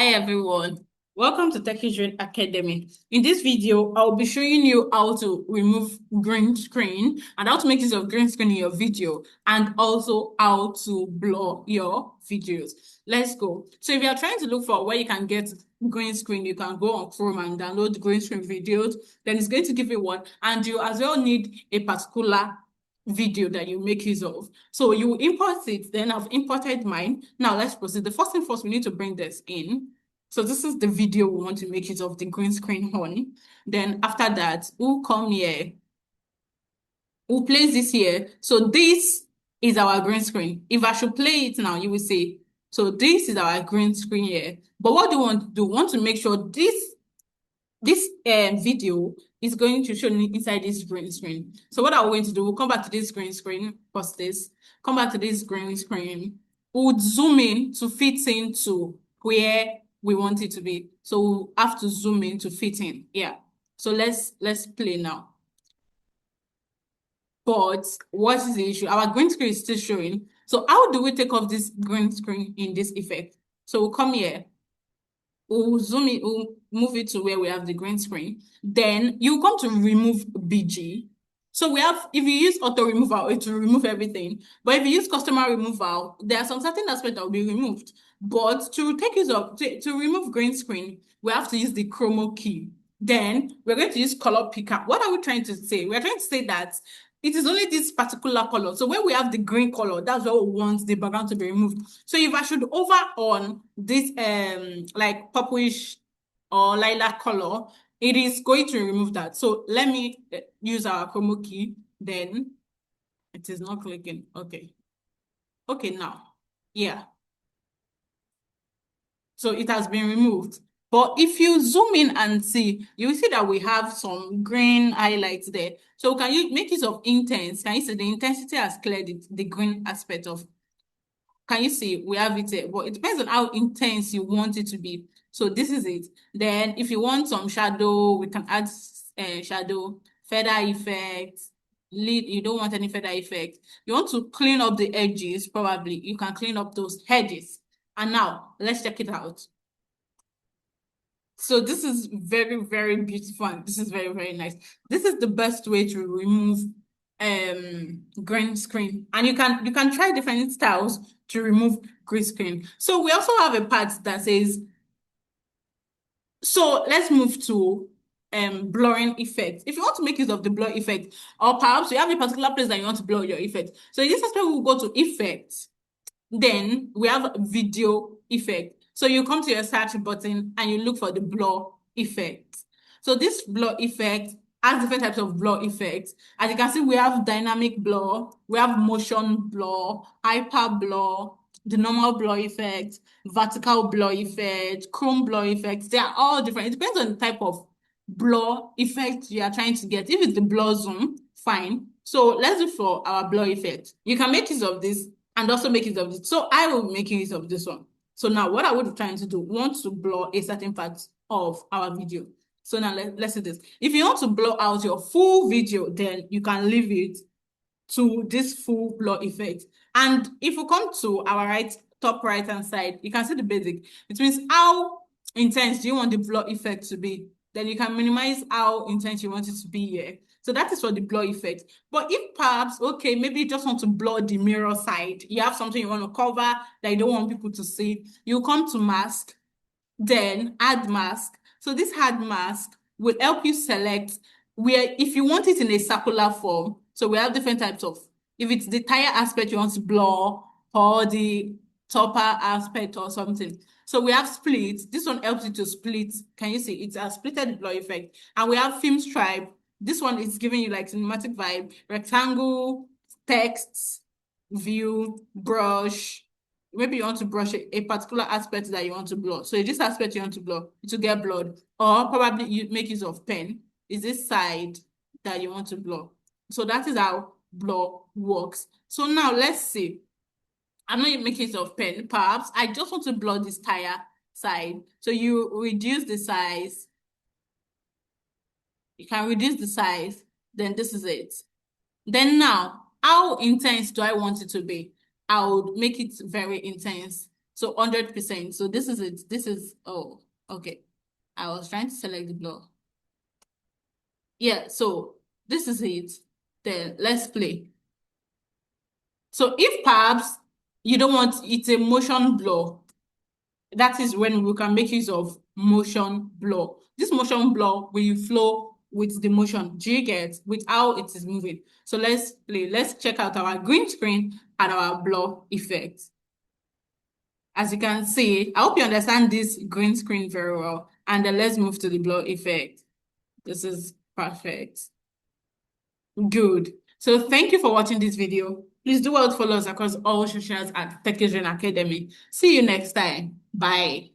Hi everyone, welcome to Techie Academy. In this video, I'll be showing you how to remove green screen and how to make use of green screen in your video and also how to blur your videos. Let's go. So if you are trying to look for where you can get green screen, you can go on Chrome and download green screen videos. Then it's going to give you one, and you as well need a particular video that you make use of. So you import it, then I've imported mine. Now let's proceed. The first thing first, we need to bring this in. So this is the video we want to make use of the green screen on. Then after that, we'll come here. We'll place this here. So this is our green screen. If I should play it now, you will see. So this is our green screen here. But what do you want to do? We want to make sure this video is going to show inside this green screen. So what are we going to do? We'll come back to this green screen, pause this, come back to this green screen. We'll zoom in to fit into where we want it to be. So we'll have to zoom in to fit in. Yeah. So let's play now. But what is the issue? Our green screen is still showing. So how do we take off this green screen in this effect? So we'll come here. We'll zoom it, we'll move it to where we have the green screen. Then you come to remove BG. So we have, if you use auto removal, it will remove everything. But if you use customer removal, there are some certain aspects that will be removed. But to take use of, to remove green screen, we have to use the chroma key. Then we're going to use color picker. What are we trying to say? We're trying to say that it is only this particular color. So when we have the green color, that's what we want the background to be removed. So if I should over on this like purplish or lilac color, it is going to remove that. So let me use our chroma key. Then it is not clicking. Okay. Okay, now. Yeah. So it has been removed. But if you zoom in and see, you will see that we have some green highlights there. So can you make use of intense? Can you see the intensity has cleared the green aspect of? Can you see we have it there? But it depends on how intense you want it to be. So this is it. Then if you want some shadow, we can add shadow, feather effect. Lead, you don't want any feather effect. You want to clean up the edges, probably. You can clean up those edges. And now let's check it out. So this is very, very beautiful. And this is very, very nice. This is the best way to remove green screen. And you can try different styles to remove green screen. So we also have a part that says, so let's move to blurring effect. If you want to make use of the blur effect, or perhaps you have a particular place that you want to blur your effect. So in this aspect, we'll go to effects. Then we have video effect. So you come to your search button and you look for the blur effect. So this blur effect has different types of blur effects. As you can see, we have dynamic blur, we have motion blur, hyper blur, the normal blur effect, vertical blur effect, chrome blur effect. They are all different. It depends on the type of blur effect you are trying to get. If it's the blur zoom, fine. So let's do for our blur effect. You can make use of this and also make use of this. So I will make use of this one. So now what I would be trying to do, want to blur a certain part of our video. So now let's do this. If you want to blur out your full video, then you can leave it to this full blur effect. And if we come to our top right hand side, you can see the basic. It means how intense do you want the blur effect to be? Then you can minimize how intense you want it to be here. So that is for the blur effect. But if perhaps, okay, maybe you just want to blur the mirror side, you have something you want to cover that you don't want people to see, you come to mask, then add mask. So this add mask will help you select where, if you want it in a circular form, so we have different types of, if it's the tire aspect you want to blur or the topper aspect or something. So we have split. This one helps you to split. Can you see? It's a splitted blur effect. And we have film stripe. This one is giving you like cinematic vibe, rectangle, text, view, brush. Maybe you want to brush a particular aspect that you want to blur. So this aspect you want to blur, to get blurred. Or probably you make use of pen. Is this side that you want to blur? So that is how blur works. So now let's see. I'm not making use of pen. Perhaps I just want to blur this tire side. So you reduce the size. You can reduce the size. Then this is it. Then now, how intense do I want it to be? I would make it very intense. So 100%. So this is it. This is, oh, okay. I was trying to select the blur. Yeah, so this is it. Then let's play. So if perhaps you don't want it's a motion blur, that is when we can make use of motion blur. This motion blur will flow with the motion. Do you get with how it is moving? So let's play. Let's check out our green screen and our blur effect. As you can see, I hope you understand this green screen very well. And then let's move to the blur effect. This is perfect. Good. So thank you for watching this video. Please do well to follow us across all socials at Tech Academy. See you next time. Bye.